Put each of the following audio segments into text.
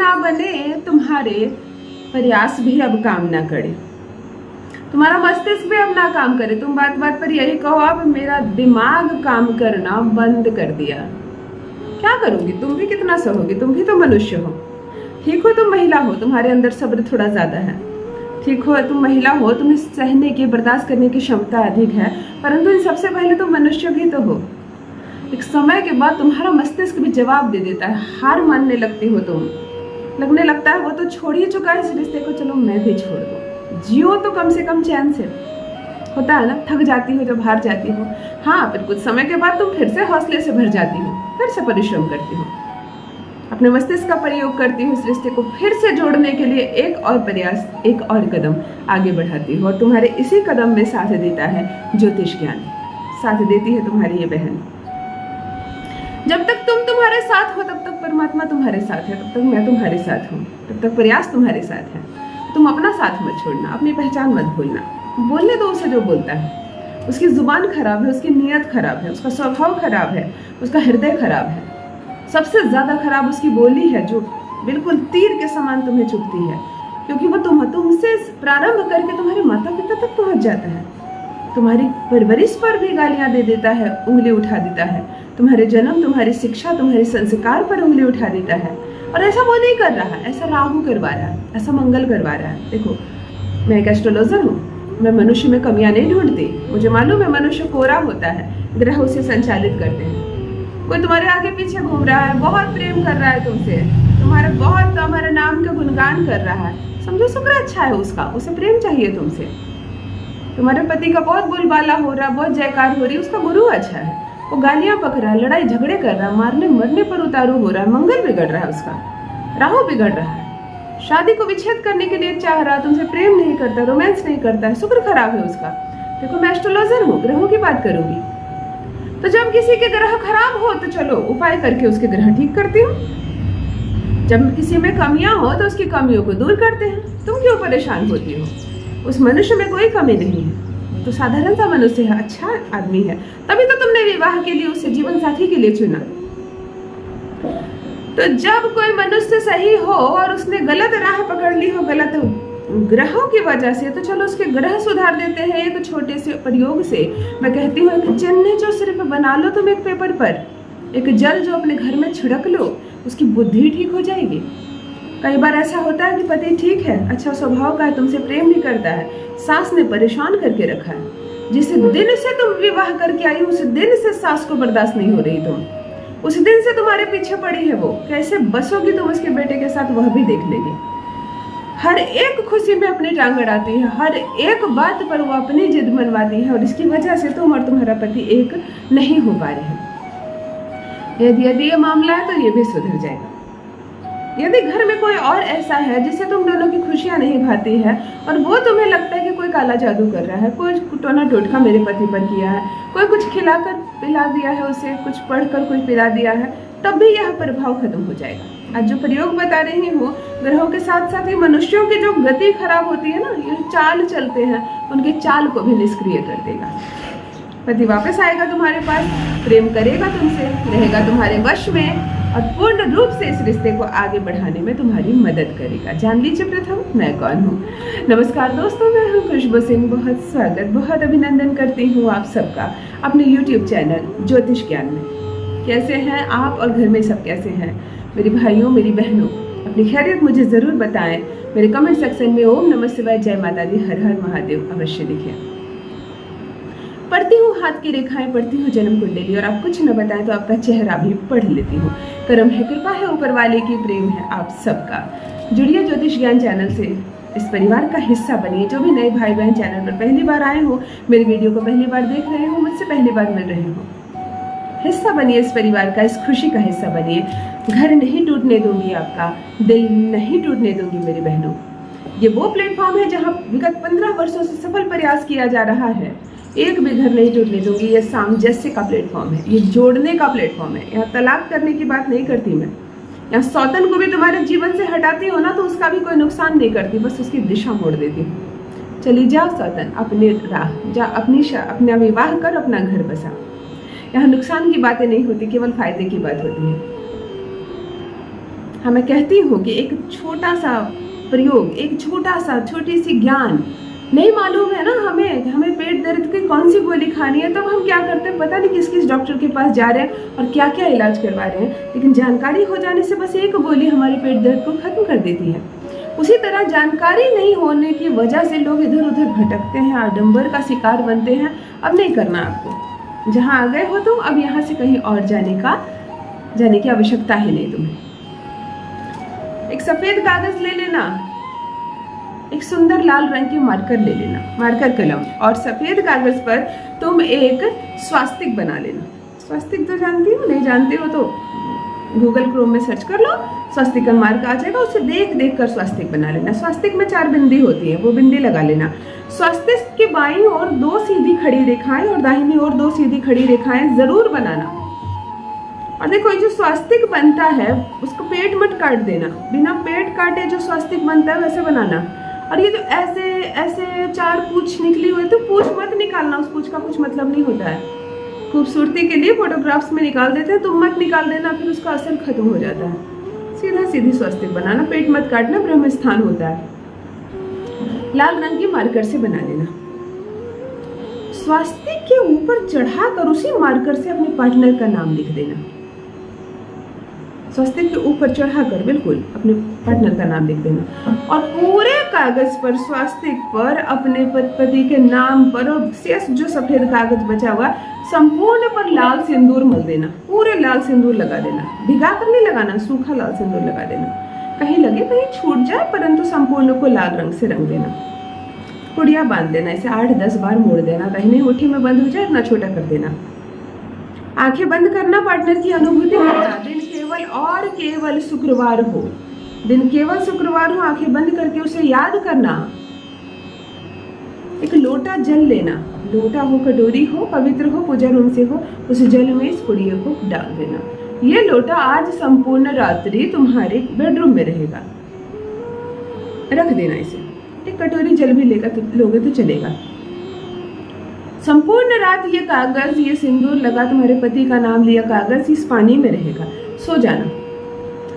ना बने, तुम्हारे प्रयास भी अब काम ना करे, तुम्हारा मस्तिष्क भी अब ना काम करे। तुम बात बात पर यही कहो अब मेरा दिमाग काम करना बंद कर दिया। क्या करोगी? तुम भी कितना सहोगी? तुम भी तो मनुष्य हो। ठीक हो तुम महिला हो, तुम्हारे अंदर सब्र थोड़ा ज्यादा है। ठीक हो तुम महिला हो, तुम्हें सहने की बर्दाश्त करने की क्षमता अधिक है, परंतु इन सबसे पहले तुम मनुष्य भी तो हो। एक समय के बाद तुम्हारा मस्तिष्क भी जवाब दे देता है, हार मानने लगती हो तुम। लगने लगता है वो तो छोड़ ही चुका है इस रिश्ते को, चलो मैं भी छोड़ दूं, जियो तो कम से कम चैन से। होता है ना, थक जाती हो जब हार जाती हो। हाँ, फिर कुछ समय के बाद तुम फिर से हौसले से भर जाती हो, फिर से परिश्रम करती हो, अपने मस्तिष्क का प्रयोग करती हो, इस रिश्ते को फिर से जोड़ने के लिए एक और प्रयास, एक और कदम आगे बढ़ाती हो। और तुम्हारे इसी कदम में साथ देता है ज्योतिष ज्ञान, साथ देती है तुम्हारी ये बहन। जब तक तुम तुम्हारे साथ हो तब तक परमात्मा तुम्हारे साथ है, तब तक मैं तुम्हारे साथ हूँ, तब तक प्रयास तुम्हारे साथ है। तुम अपना साथ मत छोड़ना, अपनी पहचान मत भूलना। बोलने दो उसे जो बोलता है, उसकी जुबान खराब है, उसकी नीयत खराब है, उसका स्वभाव खराब है, उसका हृदय खराब है। सबसे ज्यादा खराब उसकी बोली है जो बिल्कुल तीर के समान तुम्हें चुभती है, क्योंकि वो तुमसे प्रारंभ करके तुम्हारे माता पिता तक पहुंच जाता है। तुम्हारी परवरिश पर भी गालियां दे देता है, उंगली उठा देता है। तुम्हारे जन्म, तुम्हारी शिक्षा, तुम्हारे संस्कार पर उंगली उठा देता है। और ऐसा वो नहीं कर रहा है, ऐसा राहु करवा रहा है, ऐसा मंगल करवा रहा है। देखो, मैं एक एस्ट्रोलॉजर हूँ, मैं मनुष्य में कमियां नहीं ढूंढती। मुझे मालूम है मनुष्य कोरा होता है, ग्रह उसे संचालित करते हैं। कोई तुम्हारे आगे पीछे घूम रहा है, बहुत प्रेम कर रहा है तुमसे, तुम्हारे नाम का गुणगान कर रहा है, समझो शुक्र अच्छा है उसका, उसे प्रेम चाहिए तुमसे। तुम्हारे पति का बहुत बोलबाला हो रहा है, बहुत जयकार हो रही है, उसका गुरु अच्छा है, वो गालियां पक रहा है, लड़ाई झगड़े कर रहा है, मारने मरने पर उतारू हो रहा है, मंगल बिगड़ रहा है उसका, राहु बिगड़ रहा है, शादी को विच्छेद करने के लिए चाह रहा, तुमसे प्रेम नहीं करता, रोमांस नहीं करता है, शुक्र खराब है उसका। देखो, मैं एस्ट्रोलॉजर हूँ, ग्रहों की बात करूंगी। तो जब किसी के ग्रह खराब हो तो चलो उपाय करके उसके ग्रह ठीक करती हूँ। जब किसी में कमियां हो तो उसकी कमियों को दूर करते हैं। तुम क्यों परेशान होती हो? उस मनुष्य में कोई कमी नहीं है, तो साधारण सा मनुष्य है, अच्छा आदमी है, तभी तो तुमने विवाह के लिए उसे जीवन साथी के लिए चुना। तो जब कोई मनुष्य सही हो और उसने गलत राह पकड़ ली हो गलत ग्रहों की वजह से, तो चलो उसके ग्रह सुधार देते हैं एक छोटे से प्रयोग से। मैं कहती हूँ एक चिन्ह जो सिर्फ बना लो तुम एक पेपर पर, एक जल जो अपने घर में छिड़क लो, उसकी बुद्धि ठीक हो जाएगी। कई बार ऐसा होता है कि पति ठीक है, अच्छा स्वभाव का है, तुमसे प्रेम नहीं करता है, सास ने परेशान करके रखा है। जिस दिन से तुम विवाह करके आई उस दिन से सास को बर्दाश्त नहीं हो रही, तुम उस दिन से तुम्हारे पीछे पड़ी है वो। कैसे बसोगी तुम उसके बेटे के साथ, वह भी देख लेगी। हर एक खुशी में अपनी टांग अड़ाती है, हर एक बात पर वो अपनी जिद मनवाती है, और इसकी वजह से तुम और तुम्हारा पति एक नहीं हो पा रहे हैं। यदि ये मामला है तो ये भी सुधर जाएगा। यदि घर में कोई और ऐसा है जिससे तुम दोनों की खुशियां नहीं भाती है, और वो तुम्हें लगता है कि कोई काला जादू कर रहा है, कोई टोना टोटका मेरे पति पर किया है, कोई कुछ खिलाकर पिला दिया है उसे, कुछ पढ़कर कोई पिला दिया है, तब भी यह प्रभाव खत्म हो जाएगा। आज जो प्रयोग बता रही हूँ, ग्रहों के साथ साथ ही मनुष्यों की जो गति खराब होती है ना, ये चाल चलते हैं, उनके चाल को भी निष्क्रिय कर देगा। पति वापस आएगा तुम्हारे पास, प्रेम करेगा तुमसे, रहेगा तुम्हारे वश में, और पूर्ण रूप से इस रिश्ते को आगे बढ़ाने में तुम्हारी मदद करेगा। जान लीजिए प्रथम मैं कौन हूँ। नमस्कार दोस्तों, मैं हूँ खुशबू सिंह। बहुत स्वागत, बहुत अभिनंदन करती हूँ आप सबका अपने YouTube चैनल ज्योतिष ज्ञान में। कैसे हैं आप और घर में सब कैसे हैं? मेरे भाइयों, मेरी बहनों, अपनी खैरियत मुझे ज़रूर बताएं। मेरे कमेंट सेक्शन में ओम नमः शिवाय, जय माता दी, हर हर महादेव अवश्य लिखें। पढ़ती हूँ हाथ की रेखाएं, पढ़ती हूँ जन्म कुंडली, और आप कुछ न बताएं तो आपका चेहरा भी पढ़ लेती हूँ। करम है, कृपा है ऊपर वाले की, प्रेम है आप सबका। जुड़िए ज्योतिष ज्ञान चैनल से, इस परिवार का हिस्सा बनिए। जो भी नए भाई बहन चैनल पर पहली बार आए हो, मेरी वीडियो को पहली बार देख रहे हो, मुझसे पहली बार मिल रहे हो, हिस्सा बनिए इस परिवार का, इस खुशी का हिस्सा बनिए। घर नहीं टूटने दूंगी आपका, दिल नहीं टूटने दूंगी मेरी बहनों। ये वो प्लेटफॉर्म है जहाँ विगत 15 वर्षों से सफल प्रयास किया जा रहा है। एक भी घर नहीं टूटने दूंगी। ये सामंजस्य का प्लेटफॉर्म है, ये जोड़ने का प्लेटफॉर्म है। यहाँ तलाक करने की बात नहीं करती मैं। यहाँ सौतन को भी तुम्हारे जीवन से हटाती हो ना, तो उसका भी कोई नुकसान नहीं करती, बस उसकी दिशा मोड़ देती हूँ। चली जाओ सौतन, अपने राह जा, अपना विवाह कर, अपना घर बसा। यहाँ नुकसान की बातें नहीं होती, केवल फायदे की बात होती है। मैं कहती हूँ कि एक छोटा सा प्रयोग, एक छोटी सी ज्ञान, नहीं मालूम है ना हमें पेट दर्द की कौन सी गोली खानी है, तब हम क्या करते हैं, पता नहीं किस किस डॉक्टर के पास जा रहे हैं और क्या क्या इलाज करवा रहे हैं, लेकिन जानकारी हो जाने से बस एक गोली हमारे पेट दर्द को खत्म कर देती है। उसी तरह जानकारी नहीं होने की वजह से लोग इधर उधर भटकते हैं, आडंबर का शिकार बनते हैं। अब नहीं करना आपको, जहाँ आ गए हो तुम, अब यहाँ से कहीं और जाने की आवश्यकता ही नहीं तुम्हें। एक सफेद कागज ले लेना, एक सुंदर लाल रंग की मार्कर ले लेना, मार्कर कलम, और सफेद कागज पर तुम एक स्वास्तिक बना लेना। स्वास्तिक तो जानती हो, नहीं जानते हो तो गूगल क्रोम में सर्च कर लो, स्वास्तिक का मार्क आ जाएगा, उसे देख देख कर स्वास्तिक बना लेना। स्वास्तिक में 4 बिंदी होती है, वो बिंदी लगा लेना। स्वास्तिक के बाईं ओर 2 सीधी खड़ी रेखाएं और दाहिनी ओर 2 सीधी खड़ी रेखाएं जरूर बनाना। और देखो, ये जो स्वास्तिक बनता है उसको पेट मत काट देना, बिना पेट काटे जो स्वास्तिक बनता है वैसे बनाना। और ये जो ऐसे 4 पूंछ निकली हुई, तो पूंछ मत निकालना, उस पूंछ का कुछ मतलब नहीं होता है। खूबसूरती के लिए फोटोग्राफ्स में निकाल देते हैं, तुम मत निकाल देना, फिर उसका असर खत्म हो जाता है। सीधा सीधी स्वास्तिक बनाना, पेट मत काटना, ब्रह्म स्थान होता है। लाल रंग की मार्कर से बना लेना। स्वास्तिक के ऊपर चढ़ाकर उसी मार्कर से अपने पार्टनर का नाम लिख देना। स्वास्तिक के ऊपर चढ़ाकर बिल्कुल अपने पार्टनर का नाम लिख देना, और पूरे कागज पर स्वास्तिक पर अपने पति के नाम पर और शेष जो सफेद कागज बचा हुआ संपूर्ण पर लाल सिंदूर मल देना। पूरे लाल सिंदूर लगा देना, भिगा कर नहीं लगाना, सूखा लाल सिंदूर लगा देना। कहीं लगे कहीं छूट जाए, परंतु संपूर्ण को लाल रंग से रंग देना। पुड़िया बांध देना, इसे 8-10 बार मोड़ देना, दाहिनी मुट्ठी में बंद हो जाए, इतना छोटा कर देना। आंखें बंद करना, पार्टनर की अनुभूति करना। दिन केवल और केवल शुक्रवार हो, दिन केवल शुक्रवार हो, आंखें बंद करके उसे याद करना। एक लोटा जल लेना, लोटा हो, कटोरी हो, पवित्र हो, पूजा रूम से हो, उस जल में इस पुड़िया को डाल देना। ये लोटा आज संपूर्ण रात्रि तुम्हारे बेडरूम में रहेगा, रख देना इसे। एक कटोरी जल भी लोगे तो चलेगा। संपूर्ण रात ये कागज, ये सिंदूर लगा, तुम्हारे पति का नाम लिया कागज इस पानी में रहेगा। सो जाना।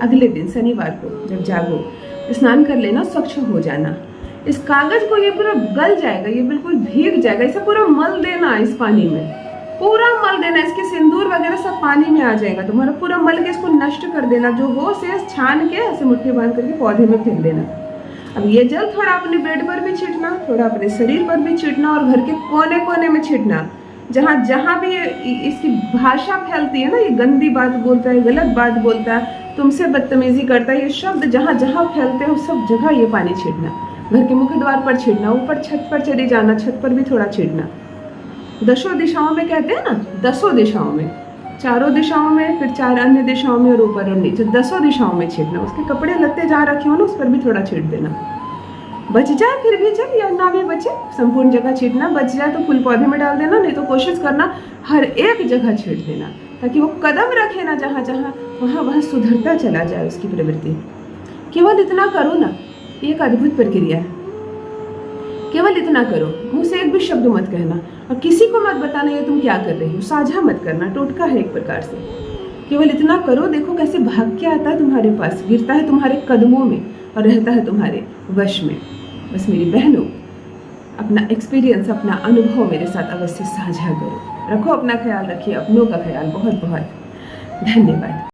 अगले दिन शनिवार को जब जागो, स्नान कर लेना, स्वच्छ हो जाना। इस कागज को ये पूरा गल जाएगा, ये बिल्कुल भीग जाएगा, इसे पूरा मल देना इस पानी में, पूरा मल देना। इसके सिंदूर वगैरह सब पानी में आ जाएगा, तुम्हारा पूरा मल के इसको नष्ट कर देना। जो हो से छान के ऐसे मुट्ठी बांध करके पौधे में फेंक देना। अब ये जल थोड़ा अपने बेड पर भी छींटना, थोड़ा अपने शरीर पर भी छींटना, और घर के कोने कोने में छींटना। जहाँ भी इसकी भाषा फैलती है ना, ये गंदी बात बोलता है, गलत बात बोलता है, तुमसे बदतमीजी करता है, ये शब्द जहाँ जहाँ फैलते हैं सब जगह ये पानी छींटना। घर के मुख्य द्वार पर छींटना, ऊपर छत पर चली जाना, छत पर भी थोड़ा छींटना। 10 दिशाओं में कहते हैं ना, 10 दिशाओं में, 4 दिशाओं में, फिर 4 अन्य दिशाओं में, और ऊपर और नीचे 10 दिशाओं में छींटना। उसके कपड़े लत्ते जहाँ रखे हो ना उस पर भी थोड़ा छींट देना। बच जाए फिर भी चल, या ना भी बचे, संपूर्ण जगह छींटना। बच जाए तो फूल पौधे में डाल देना, नहीं तो कोशिश करना हर एक जगह छींट देना, ताकि वो कदम रखे ना जहाँ जहाँ, वहाँ सुधरता चला जाए उसकी प्रवृत्ति। केवल इतना करो ना, एक अद्भुत प्रक्रिया है। केवल इतना करो, मुंह से एक भी शब्द मत कहना, और किसी को मत बताना ये तुम क्या कर रही हो, साझा मत करना, टोटका है एक प्रकार से। केवल इतना करो, देखो कैसे भाग के आता है तुम्हारे पास, गिरता है तुम्हारे कदमों में और रहता है तुम्हारे वश में। बस मेरी बहनों, अपना एक्सपीरियंस, अपना अनुभव मेरे साथ अवश्य साझा करो। रखो अपना ख्याल, रखिए अपनों का ख्याल। बहुत बहुत धन्यवाद।